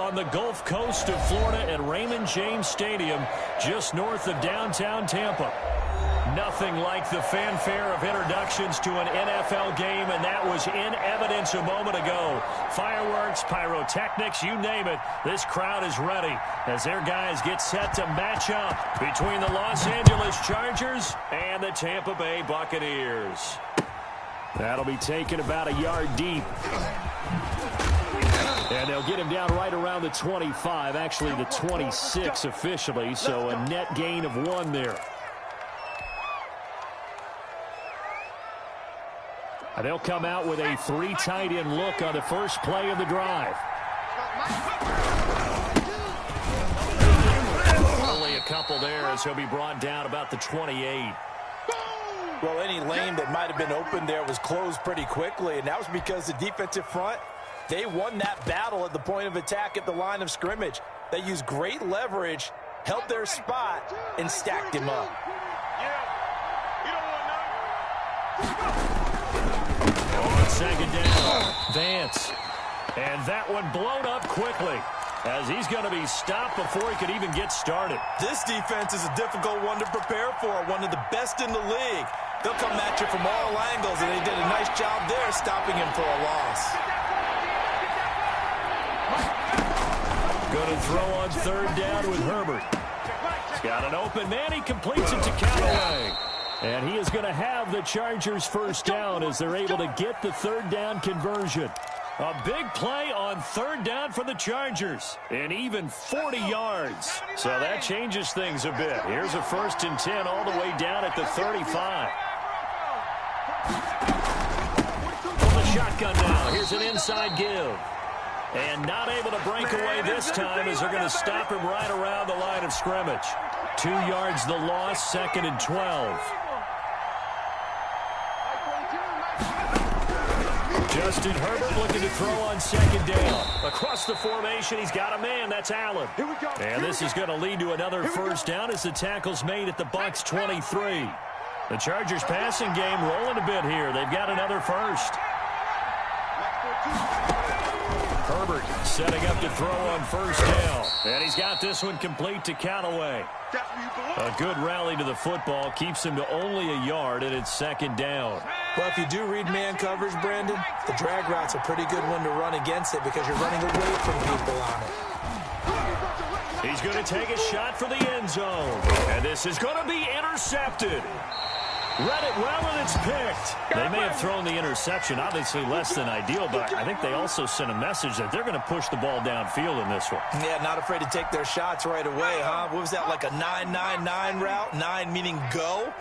on the Gulf Coast of Florida at Raymond James Stadium, just north of downtown Tampa. Nothing like the fanfare of introductions to an NFL game, and that was in evidence a moment ago. Fireworks, pyrotechnics, you name it. This crowd is ready as their guys get set to match up between the Los Angeles Chargers and the Tampa Bay Buccaneers. That'll be taken about a yard deep. And they'll get him down right around the 25, actually the 26 officially, so a net gain of 1 there. They'll come out with a 3 tight end look on the first play of the drive. Only a couple there as he'll be brought down about the 28. Well, any lane that might have been open there was closed pretty quickly, and that was because the defensive front, they won that battle at the point of attack at the line of scrimmage. They used great leverage, held their spot, and stacked him up. On second down, Vance. And that one blown up quickly as he's going to be stopped before he could even get started. This defense is a difficult one to prepare for, one of the best in the league. They'll come at you from all angles, and they did a nice job there stopping him for a loss. Going to throw on third down with Herbert. He's got an open man. He completes it to Callaway. And he is going to have the Chargers first down as they're able to get the third down conversion. A big play on third down for the Chargers. And even 40 yards. So that changes things a bit. Here's a 1st and 10 all the way down at the 35. From the shotgun now. Here's an inside give. And not able to break away this time as they're going to stop him right around the line of scrimmage. 2 yards the loss, 2nd and 12. Justin Herbert looking to throw on second down. Across the formation, he's got a man. That's Allen. And this is going to lead to another first down as the tackle's made at the Bucs 23. The Chargers passing game rolling a bit here. They've got another first. Herbert setting up to throw on first down. And he's got this one complete to Callaway. A good rally to the football keeps him to only a yard, and it's 2nd down. Well, if you do read man coverage, Brandon, the drag route's a pretty good one to run against it because you're running away from people on it. He's going to take a shot for the end zone. And this is going to be intercepted. Read it well, and it's picked. They may have thrown the interception, obviously less than ideal, but I think they also sent a message that they're going to push the ball downfield in this one. Yeah, not afraid to take their shots right away, huh? What was that, like a 9-9-9 route? 9 meaning go?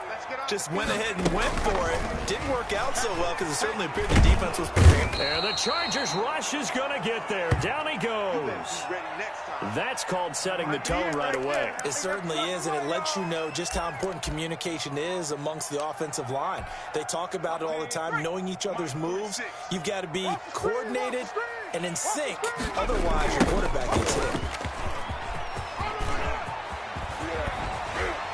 Just went ahead and went for it. Didn't work out so well because it certainly appeared the defense was prepared. And the Chargers rush is going to get there. Down he goes. That's called setting the tone right away. It certainly is, and it lets you know just how important communication is amongst the offensive line. They talk about it all the time, knowing each other's moves. You've got to be coordinated and in sync. Otherwise, your quarterback gets hit.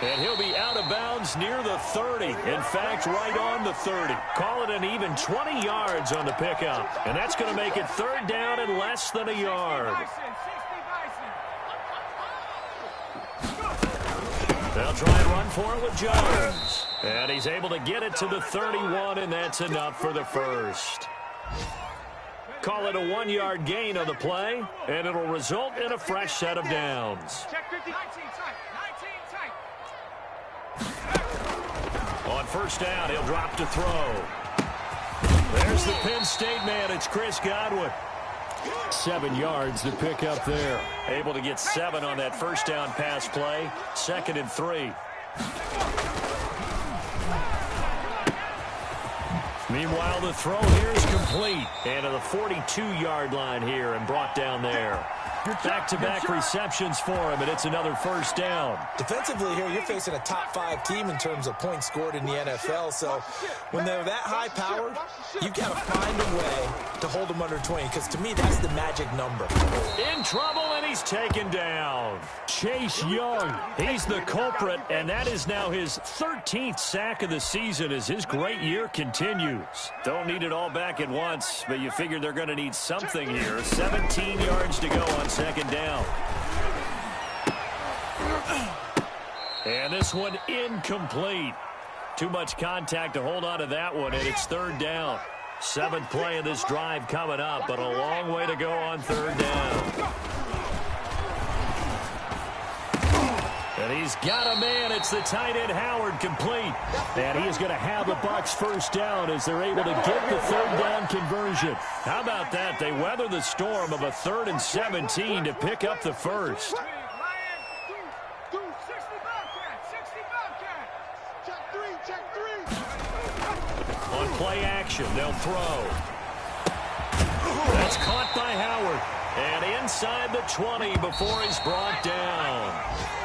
And he'll be out of bounds near the 30. In fact, right on the 30. Call it an even 20 yards on the pickup. And that's going to make it 3rd down and less than a yard. They'll try and run for it with Jones. And he's able to get it to the 31, and that's enough for the first. Call it a 1-yard gain on the play, and it'll result in a fresh set of downs. On first down, he'll drop to throw. There's the Penn State man. It's Chris Godwin. 7 yards to pick up there. Able to get 7 on that first down pass play. 2nd and 3. Meanwhile, the throw here is complete. And to the 42-yard line here and brought down there. Back-to-back receptions for him, and it's another first down. Defensively here, you're facing a top-5 team in terms of points scored in the NFL. So when they're that high-powered, you've got to find a way to hold them under 20, because to me, that's the magic number. In trouble, and he's taken down. Chase Young. He's the culprit, and that is now his 13th sack of the season as his great year continues. Don't need it all back at once, but you figure they're going to need something here. 17 yards to go on second down. And this one incomplete. Too much contact to hold on to that one, and it's third down. 7th play of this drive coming up, but a long way to go on third down. And he's got a man. It's the tight end Howard complete. And he is going to have the Bucs first down as they're able to get the third down conversion. How about that? They weather the storm of a 3rd and 17 to pick up the first. On play action, they'll throw. That's caught by Howard. And inside the 20 before he's brought down.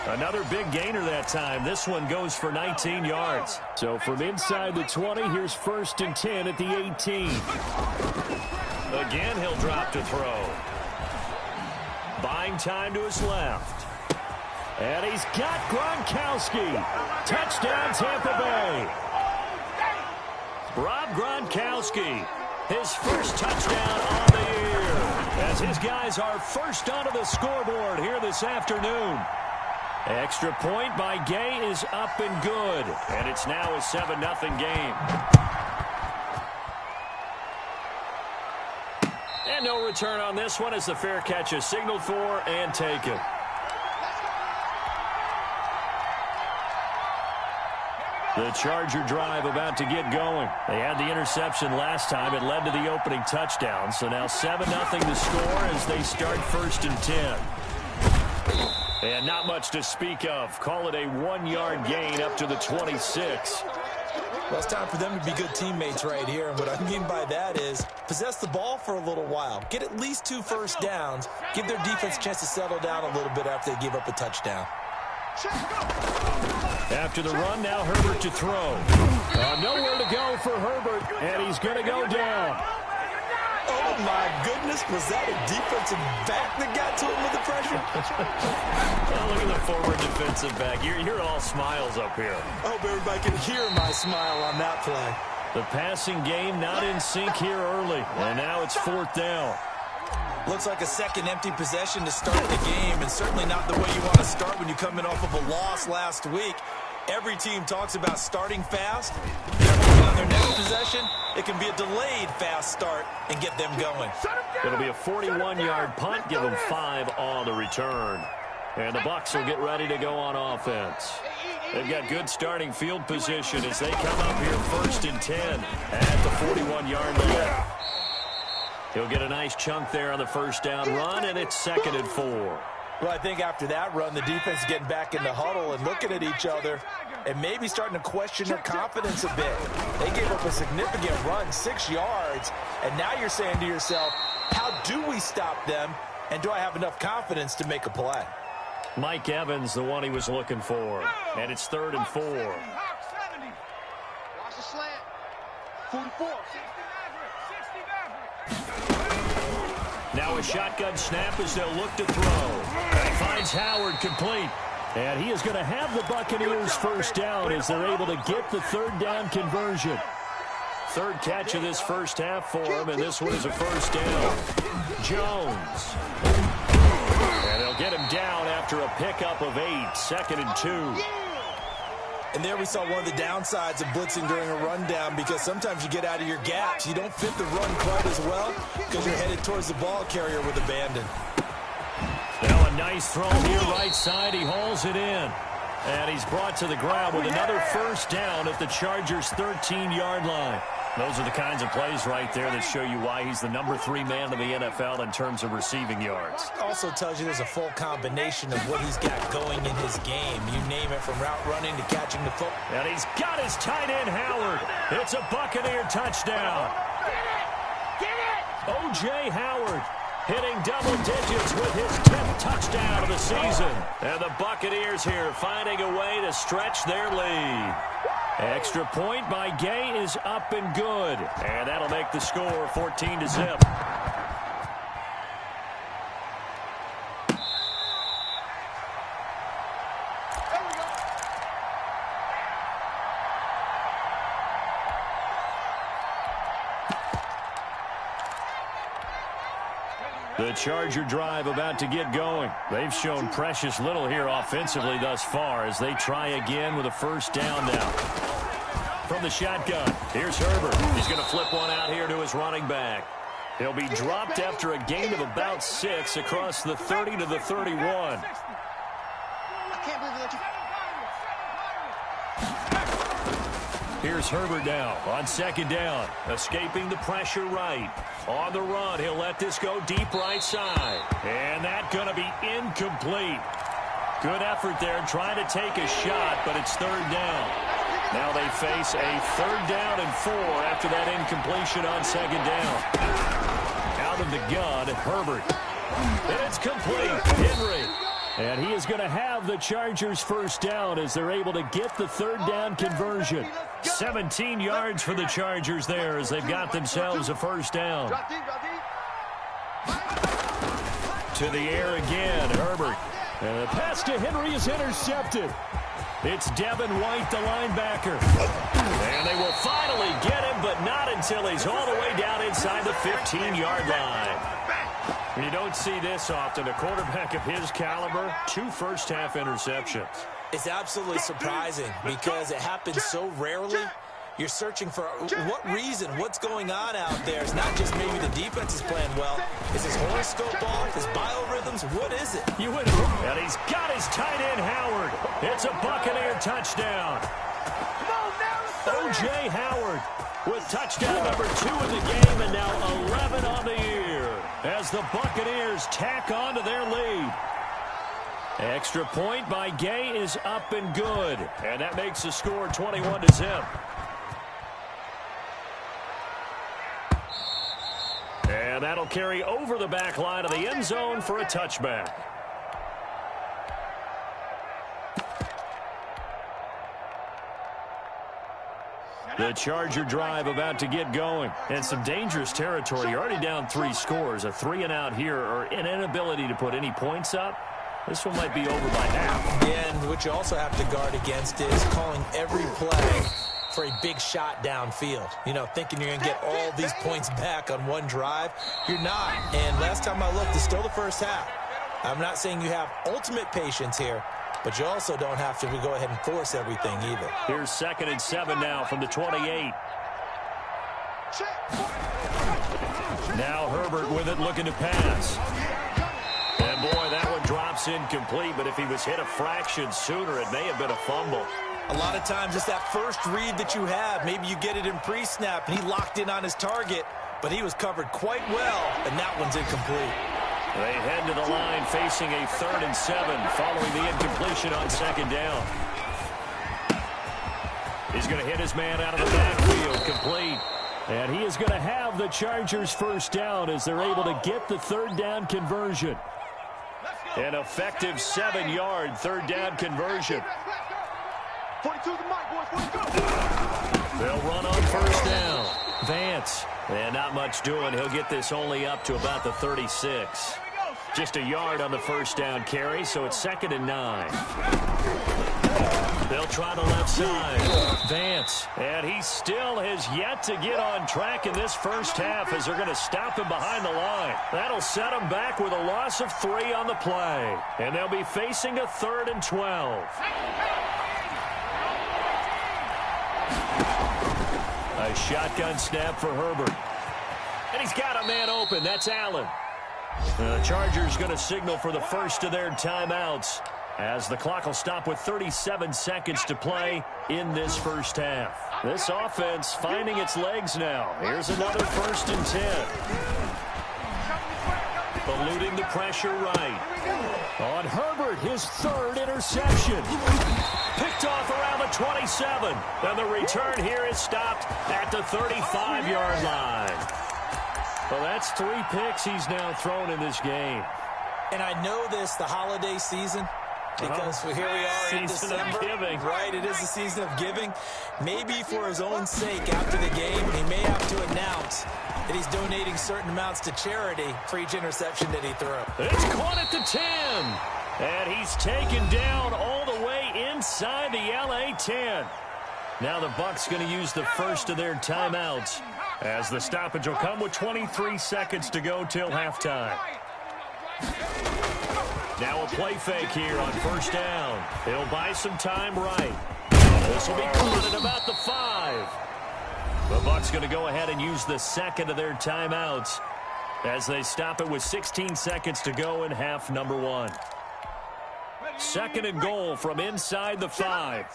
Another big gainer that time. This one goes for 19 yards. So from inside the 20, here's 1st and 10 at the 18. Again, he'll drop to throw. Buying time to his left. And he's got Gronkowski. Touchdown, Tampa Bay. Rob Gronkowski, his first touchdown on the year, as his guys are first onto the scoreboard here this afternoon. Extra point by Gay is up and good, and it's now a 7-0 game. And no return on this one as the fair catch is signaled for and taken. The Charger drive about to get going. They had the interception last time. It led to the opening touchdown. So now 7-0 the score as they start 1st and 10. And not much to speak of. Call it a 1-yard gain up to the 26. Well, it's time for them to be good teammates right here. And what I mean by that is possess the ball for a little while. Get at least 2 first downs. Give their defense a chance to settle down a little bit after they give up a touchdown. After the run, now Herbert to throw. Nowhere to go for Herbert, and he's going to go down. Oh, my goodness. Was that a defensive back that got to him with the pressure? Oh, look at the forward defensive back. You're all smiles up here. I hope everybody can hear my smile on that play. The passing game not in sync here early, and now it's 4th down. Looks like a second empty possession to start the game, and certainly not the way you want to start when you come in off of a loss last week. Every team talks about starting fast. On their next possession, it can be a delayed fast start and get them going. It'll be a 41-yard punt, give them 5 on the return. And the Bucs will get ready to go on offense. They've got good starting field position as they come up here 1st and 10 at the 41-yard line. He'll get a nice chunk there on the first down run, and it's 2nd and 4. Well, I think after that run, the defense is getting back in the huddle and looking at each other and maybe starting to question their confidence a bit. They gave up a significant run, 6 yards, and now you're saying to yourself, how do we stop them, and do I have enough confidence to make a play? Mike Evans, the one he was looking for, and it's 3rd and 4. Watch the slant. 44. Now a shotgun snap as they'll look to throw. And he finds Howard complete. And he is going to have the Buccaneers first down as they're able to get the 3rd down conversion. 3rd catch of this first half for him, and this one is a first down. Jones. And they'll get him down after a pickup of 8, 2nd and 2. And there we saw one of the downsides of blitzing during a rundown, because sometimes you get out of your gaps. You don't fit the run quite as well because you're headed towards the ball carrier with abandon. Now a nice throw here right side. He hauls it in. And he's brought to the ground with another first down at the Chargers' 13-yard line. Those are the kinds of plays right there that show you why he's the number 3 man in the NFL in terms of receiving yards. Also tells you there's a full combination of what he's got going in his game. You name it, from route running to catching the football. And he's got his tight end, Howard. It's a Buccaneer touchdown. Get it! O.J. Howard hitting double digits with his 10th touchdown of the season. And the Buccaneers here finding a way to stretch their lead. Extra point by Gay is up and good. And that'll make the score 14-0. Charger drive about to get going. They've shown precious little here offensively thus far as they try again with a first down now. From the shotgun, here's Herbert. He's going to flip one out here to his running back. He'll be dropped after a gain of about 6 across the 30 to the 31. I can't believe that you... Here's Herbert now on second down, escaping the pressure right. On the run, he'll let this go deep right side. And that's going to be incomplete. Good effort there trying to take a shot, but it's third down. Now they face a third down and 4 after that incompletion on second down. Out of the gun, Herbert. And it's complete. Henry. And he is going to have the Chargers first down as they're able to get the third down conversion. 17 yards for the Chargers there as they've got themselves a first down. To the air again, Herbert. And the pass to Henry is intercepted. It's Devin White, the linebacker. And they will finally get him, but not until he's all the way down inside the 15-yard line. You don't see this often. A quarterback of his caliber, 2 first-half interceptions. It's absolutely surprising because it happens so rarely. You're searching for what reason, what's going on out there. It's not just maybe the defense is playing well. Is his horoscope off, his biorhythms? What is it? You would, and he's got his tight end, Howard. It's a Buccaneer touchdown. O.J. Howard with touchdown number 2 in the game and now 11 on the year as the Buccaneers tack on to their lead. Extra point by Gay is up and good, and that makes the score 21-0. And that'll carry over the back line of the end zone for a touchback. The Charger drive about to get going. And some dangerous territory. You're already down 3 scores. A 3-and-out here or an inability to put any points up. This one might be over by half. And what you also have to guard against is calling every play for a big shot downfield. You know, thinking you're going to get all these points back on one drive. You're not. And last time I looked, it's still the first half. I'm not saying you have ultimate patience here, but you also don't have to go ahead and force everything either. Here's 2nd and 7 now from the 28. Now Herbert with it, looking to pass. And boy, that one drops incomplete, but if he was hit a fraction sooner, it may have been a fumble. A lot of times it's that first read that you have. Maybe you get it in pre-snap, and he locked in on his target, but he was covered quite well, and that one's incomplete. They head to the line facing a 3rd and 7 following the incompletion on second down. He's going to hit his man out of the backfield, complete. And he is going to have the Chargers first down as they're able to get the third down conversion. An effective 7-yard third down conversion. 42 the mic, boys. 42. They'll run on first down. Vance. And not much doing. He'll get this only up to about the 36. Just a yard on the first down carry, so it's 2nd and 9. They'll try the left side. Vance. And he still has yet to get on track in this first half as they're going to stop him behind the line. That'll set him back with a loss of 3 on the play. And they'll be facing a 3rd and 12. A shotgun snap for Herbert. And he's got a man open. That's Allen. The Chargers going to signal for the first of their timeouts as the clock will stop with 37 seconds to play in this first half. This offense finding its legs now. Here's another 1st and 10. Eluding the pressure right. On Herbert, his 3rd interception. Picked off around the 27. And the return here is stopped at the 35-yard line. Well, that's 3 picks he's now thrown in this game. And I know this, the holiday season, because here we are in December. Giving. Right, it is the season of giving. Maybe for his own sake after the game, he may have to announce that he's donating certain amounts to charity for each interception that he threw. It's caught at the 10. And he's taken down all the way inside the LA 10. Now the Bucs going to use the first of their timeouts as the stoppage will come with 23 seconds to go till halftime. Now a play fake here on first down. He'll buy some time right. This will be caught at about the 5. The Bucs going to go ahead and use the second of their timeouts as they stop it with 16 seconds to go in half number 1. Second and goal from inside the 5.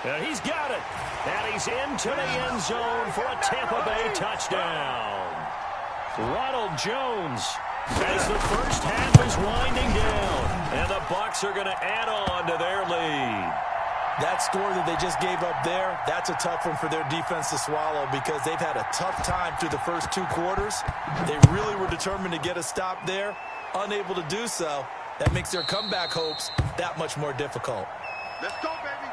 And he's got it. And he's into the end zone for a Tampa Bay touchdown. Ronald Jones as the first half is winding down. And the Bucs are going to add on to their lead. That score that they just gave up there, that's a tough one for their defense to swallow because they've had a tough time through the first 2 quarters. They really were determined to get a stop there, unable to do so. That makes their comeback hopes that much more difficult. Let's go, baby.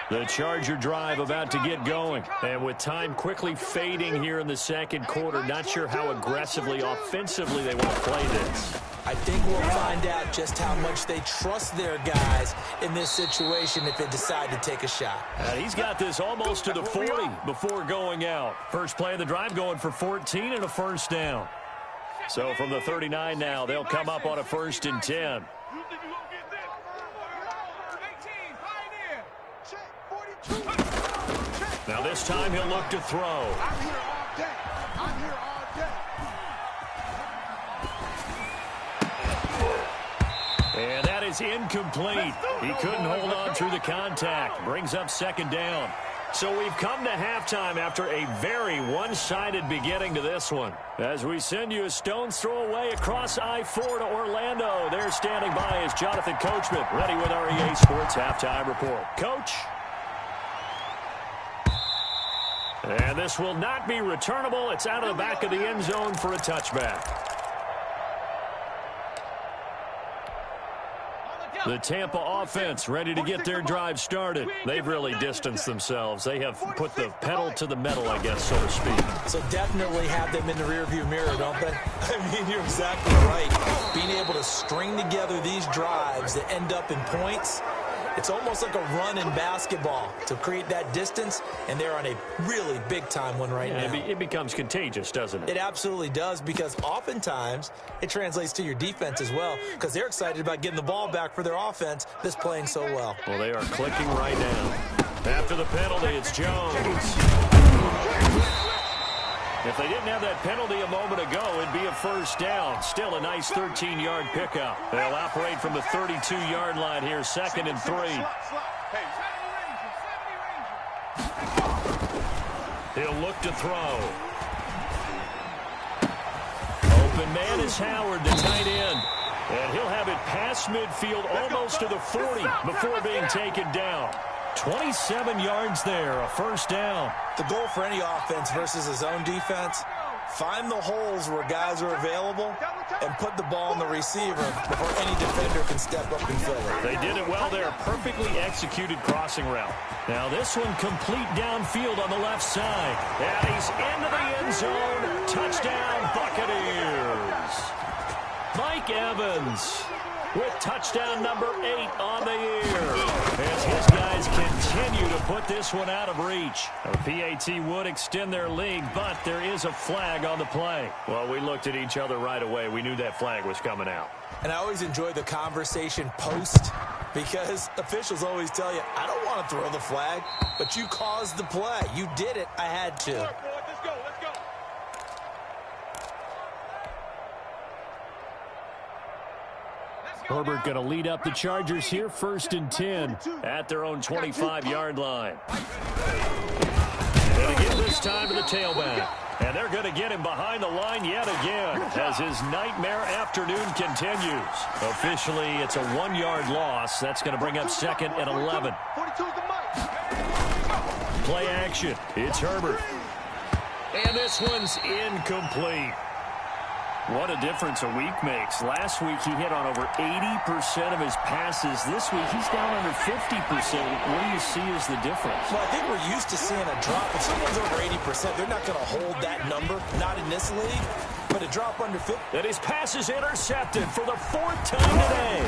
The Charger drive about to get going. And with time quickly fading here in the second quarter, not sure how aggressively, offensively they want to play this. I think we'll find out just how much they trust their guys in this situation if they decide to take a shot. He's got this almost to the 40 before going out. First play of the drive going for 14 and a first down. So from the 39 now, they'll come up on a 1st and 10. Now this time he'll look to throw. I'm here all day. I'm here all day. And that is incomplete. He couldn't hold on through the contact. Brings up second down. So we've come to halftime after a very one-sided beginning to this one. As we send you a stone's throw away across I-4 to Orlando. There standing by is Jonathan Coachman, ready with our EA Sports Halftime Report. Coach? And this will not be returnable. It's out of the back of the end zone for a touchback. The Tampa offense ready to get their drive started. They've really distanced themselves. They have put the pedal to the metal, I guess, so to speak. So definitely have them in the rearview mirror, don't they? I mean, you're exactly right. Being able to string together these drives that end up in points, it's almost like a run in basketball to create that distance, and they're on a really big-time one right now. It becomes contagious, doesn't it? It absolutely does, because oftentimes it translates to your defense as well, because they're excited about getting the ball back for their offense that's playing so well. Well, they are clicking right now. After the penalty, it's Jones. If they didn't have that penalty a moment ago, it'd be a first down. Still a nice 13-yard pickup. They'll operate from the 32-yard line here, 2nd and 3. He'll look to throw. Open man is Howard, the tight end. And he'll have it past midfield almost to the 40 before being taken down. 27 yards there, a first down. The goal for any offense versus a zone defense, find the holes where guys are available and put the ball in the receiver before any defender can step up and fill it. They did it well there. Perfectly executed crossing route. Now this one complete downfield on the left side. And he's into the end zone. Touchdown, Buccaneers. Mike Evans with touchdown number 8 on the year. As his guys continue to put this one out of reach. The PAT would extend their lead, but there is a flag on the play. Well, we looked at each other right away. We knew that flag was coming out. And I always enjoy the conversation post, because officials always tell you, I don't want to throw the flag, but you caused the play. You did it. I had to. Let's go. Let's go. Herbert going to lead up the Chargers here, 1st and 10 at their own 25-yard line. Going to give this time to the tailback. And they're going to get him behind the line yet again as his nightmare afternoon continues. Officially, it's a 1-yard loss. That's going to bring up 2nd and 11. Play action. It's Herbert. And this one's incomplete. What a difference a week makes. Last week he hit on over 80% of his passes. This week he's down under 50%. What do you see as the difference? Well, I think we're used to seeing a drop. If someone's over 80%, they're not going to hold that number. Not in this league. But a drop under 50. And his pass is intercepted for the 4th time today.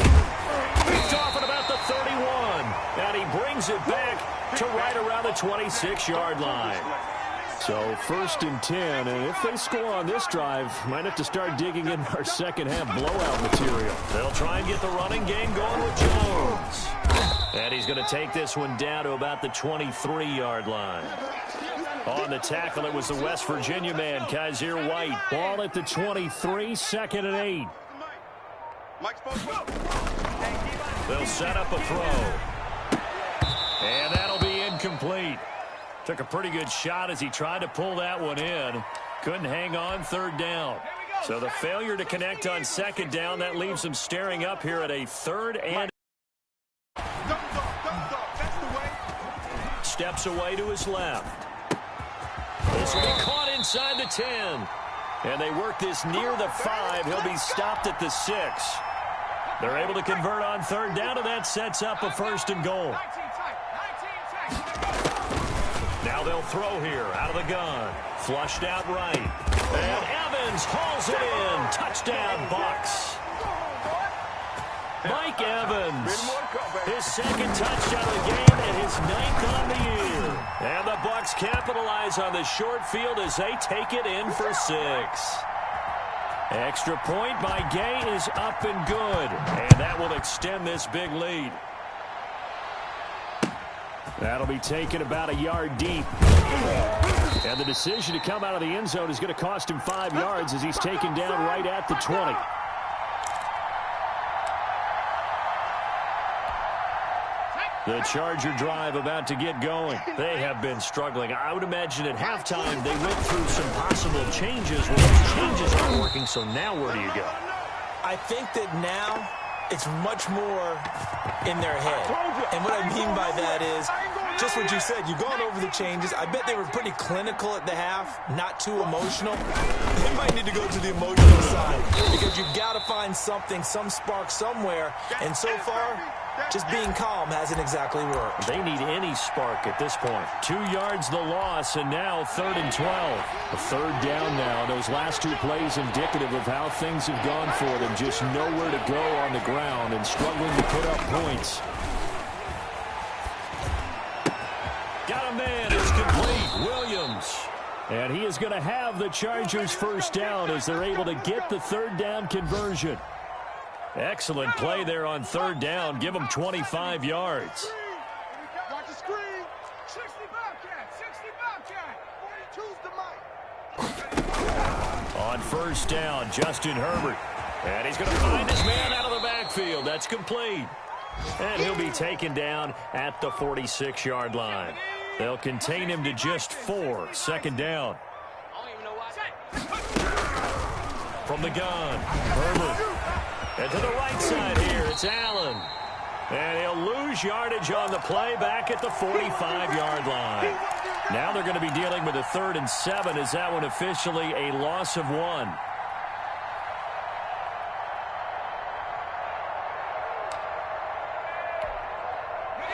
Picked off at about the 31. And he brings it back to right around the 26-yard line. So 1st and 10, and if they score on this drive, might have to start digging in our second-half blowout material. They'll try and get the running game going with Jones. And he's going to take this one down to about the 23-yard line. On the tackle, it was the West Virginia man, Kaiser White. Ball at the 23, 2nd and 8. They'll set up a throw. And that'll be incomplete. Took a pretty good shot as he tried to pull that one in. Couldn't hang on 3rd down. So the failure to connect on 2nd down, that leaves him staring up here at a 3rd and... Steps away to his left. This will be caught inside the 10. And they work this near the 5. He'll be stopped at the 6. They're able to convert on 3rd down, and that sets up a 1st and goal. Now they'll throw here out of the gun. Flushed out right. And Evans hauls it in. Touchdown, Bucs. Mike Evans, his 2nd touchdown of the game and his 9th on the year. And the Bucs capitalize on the short field as they take it in for 6. Extra point by Gay is up and good. And that will extend this big lead. That'll be taken about a yard deep. And the decision to come out of the end zone is going to cost him 5 yards as he's taken down right at the 20. The Charger drive about to get going. They have been struggling. I would imagine at halftime they went through some possible changes. Well, those changes aren't working, so now where do you go? I think that now it's much more in their head. And what I mean by that is just what you said. You've gone over the changes. I bet they were pretty clinical at the half, not too emotional. They might need to go to the emotional side because you've got to find something, some spark somewhere. And so far, just being calm hasn't exactly worked. They need any spark at this point. 2 yards the loss, and now 3rd and 12. A 3rd down now. Those last 2 plays indicative of how things have gone for them. Just nowhere to go on the ground and struggling to put up points. Got a man. It's complete. Williams. And he is going to have the Chargers 1st down as they're able to get the 3rd down conversion. Excellent play there on 3rd down. Give them 25 yards. Watch the screen. 60 Bobcat. 60 Bobcat. 42's the mic. On 1st down, Justin Herbert. And he's going to find his man out of the backfield. That's complete. And he'll be taken down at the 46-yard line. They'll contain him to just 4. 2nd down. From the gun, Herbert. And to the right side here, it's Allen. And he'll lose yardage on the play back at the 45-yard line. Now they're going to be dealing with a 3rd and 7. Is that one officially a loss of 1?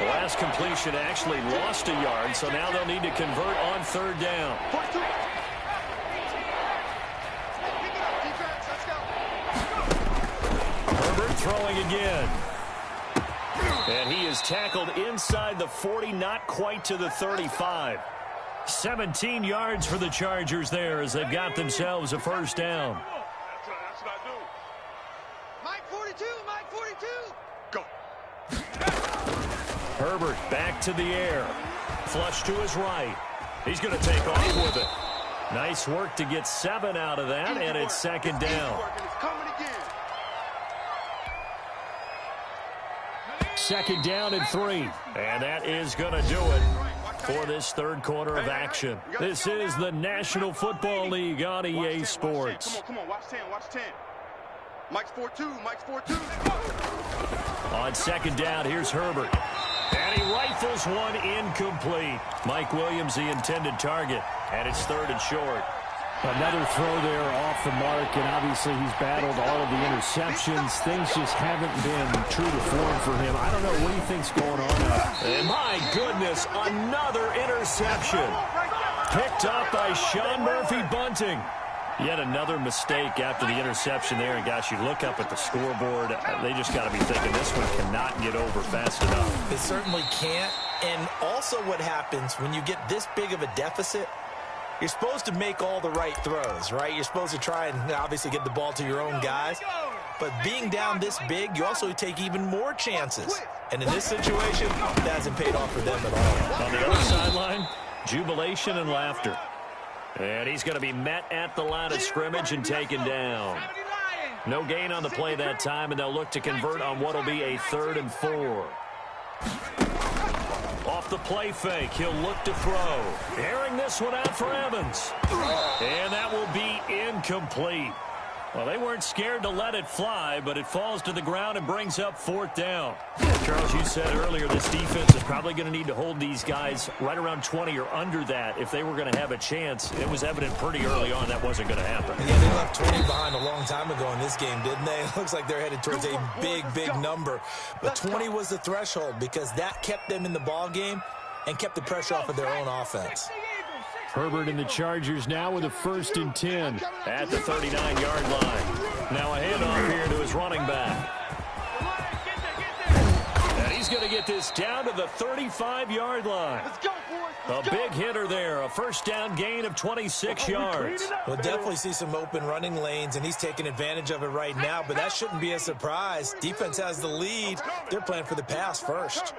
The last completion actually lost a yard, so now they'll need to convert on 3rd down. Throwing again. And he is tackled inside the 40, not quite to the 35. 17 yards for the Chargers there as they've got themselves a 1st down. That's what I do. Mike 42, Mike 42. Go. Herbert back to the air. Flush to his right. He's going to take off with it. Nice work to get 7 out of that, and it's 2nd down. It's coming again. 2nd down and 3. And that is going to do it for this 3rd quarter of action. This is the National Football League on EA Sports. Come on, watch 10, watch 10. Mike's 4-2, Mike's 4-2. On 2nd down, here's Herbert. And he rifles one incomplete. Mike Williams, the intended target. And it's 3rd and short. Another throw there off the mark, and obviously he's battled all of the interceptions. Things just haven't been true to form for him. I don't know what do you think's going on now. And my goodness, another interception. Picked up by Sean Murphy-Bunting. Yet another mistake after the interception there. And, gosh, you look up at the scoreboard. They just got to be thinking this one cannot get over fast enough. It certainly can't. And also what happens when you get this big of a deficit, you're supposed to make all the right throws, right? You're supposed to try and obviously get the ball to your own guys. But being down this big, you also take even more chances. And in this situation, that hasn't paid off for them at all. On the other sideline, jubilation and laughter. And he's going to be met at the line of scrimmage and taken down. No gain on the play that time, and they'll look to convert on what will be a 3rd and 4. Off the play fake, he'll look to throw. Airing this one out for Evans. And that will be incomplete. Well, they weren't scared to let it fly, but it falls to the ground and brings up 4th down. Charles, you said earlier this defense is probably going to need to hold these guys right around 20 or under that if they were going to have a chance. It was evident pretty early on that wasn't going to happen. Yeah, they left 20 behind a long time ago in this game, didn't they? It looks like they're headed towards a big, big number. But 20 was the threshold because that kept them in the ball game and kept the pressure off of their own offense. Herbert and the Chargers now with a 1st and 10 at the 39-yard line. Now a handoff here to his running back. And he's going to get this down to the 35-yard line. A big hitter there, a 1st down gain of 26 yards. We'll definitely see some open running lanes, and he's taking advantage of it right now, but that shouldn't be a surprise. Defense has the lead. They're playing for the pass first.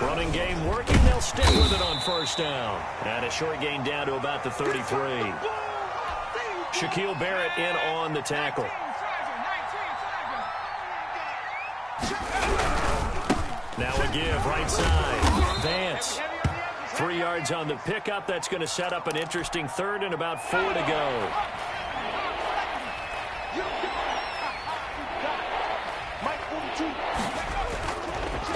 Running game working. They'll stick with it on 1st down. And a short gain down to about the 33. Shaquille Barrett in on the tackle. Now a give, right side. Vance. 3 yards on the pickup. That's going to set up an interesting 3rd and about 4 to go.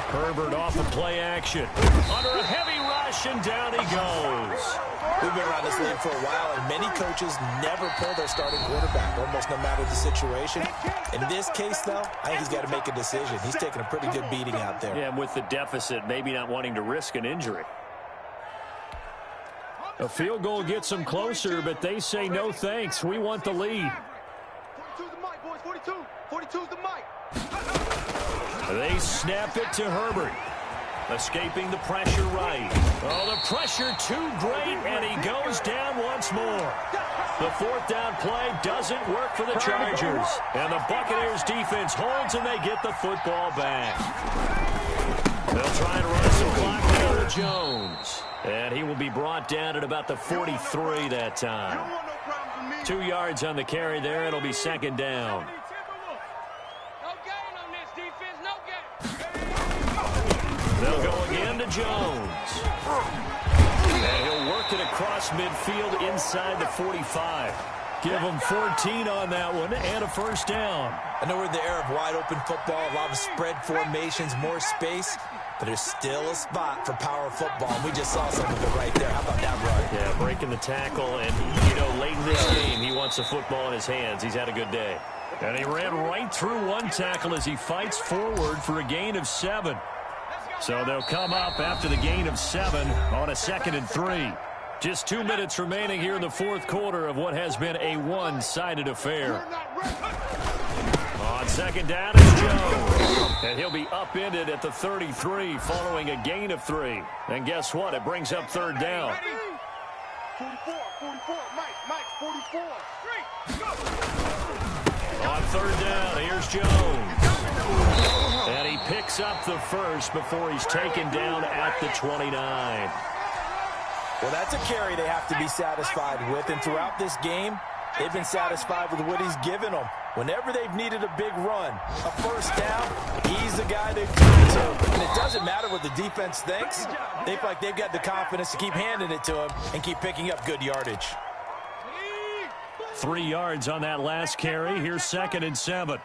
Herbert off of play action. Under a heavy rush, and down he goes. We've been around this league for a while, and many coaches never pull their starting quarterback, almost no matter the situation. In this case, though, I think he's got to make a decision. He's taking a pretty good beating out there. Yeah, with the deficit, maybe not wanting to risk an injury. A field goal gets them closer, but they say no thanks. We want the lead. 42's the mic, boys. 42. 42's the mic. They snap it to Herbert. Escaping the pressure right. Oh, the pressure too great, and he goes down once more. The 4th down play doesn't work for the Chargers. And the Buccaneers defense holds, and they get the football back. They'll try and run some clock down to Jones. And he will be brought down at about the 43 that time. 2 yards on the carry there. It'll be 2nd down. They'll go again to Jones. And he'll work it across midfield inside the 45. Give him 14 on that one and a 1st down. I know we're in the era of wide-open football, a lot of spread formations, more space, but there's still a spot for power football. And we just saw some of it right there. How about that run? Yeah, breaking the tackle, and, you know, late in this game, he wants the football in his hands. He's had a good day. And he ran right through one tackle as he fights forward for a gain of 7. So they'll come up after the gain of 7 on a 2nd and 3. Just 2 minutes remaining here in the 4th quarter of what has been a one-sided affair. On 2nd down is Jones. And he'll be upended at the 33 following a gain of 3. And guess what? It brings up 3rd down. 44, Mike, 44. On 3rd down, here's Jones. And he picks up the 1st before he's taken down at the 29. Well, that's a carry they have to be satisfied with. And throughout this game, they've been satisfied with what he's given them. Whenever they've needed a big run, a 1st down, he's the guy they turn to. And it doesn't matter what the defense thinks. They feel like they've got the confidence to keep handing it to him and keep picking up good yardage. 3 yards on that last carry. Here's 2nd and 7.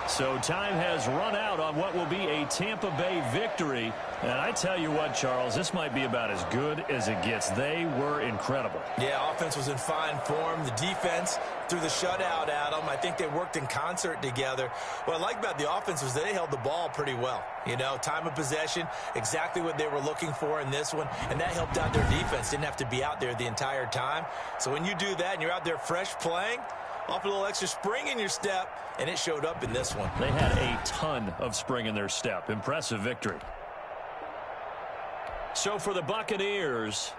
So time has run out on what will be a Tampa Bay victory. And I tell you what, Charles, this might be about as good as it gets. They were incredible. Yeah, offense was in fine form. The defense threw the shutout at them. I think they worked in concert together. What I like about the offense was they held the ball pretty well. You know, time of possession, exactly what they were looking for in this one. And that helped out their defense. Didn't have to be out there the entire time. So when you do that and you're out there fresh playing, Off a little extra spring in your step, and it showed up in this one. They had a ton of spring in their step. Impressive victory. So for the Buccaneers,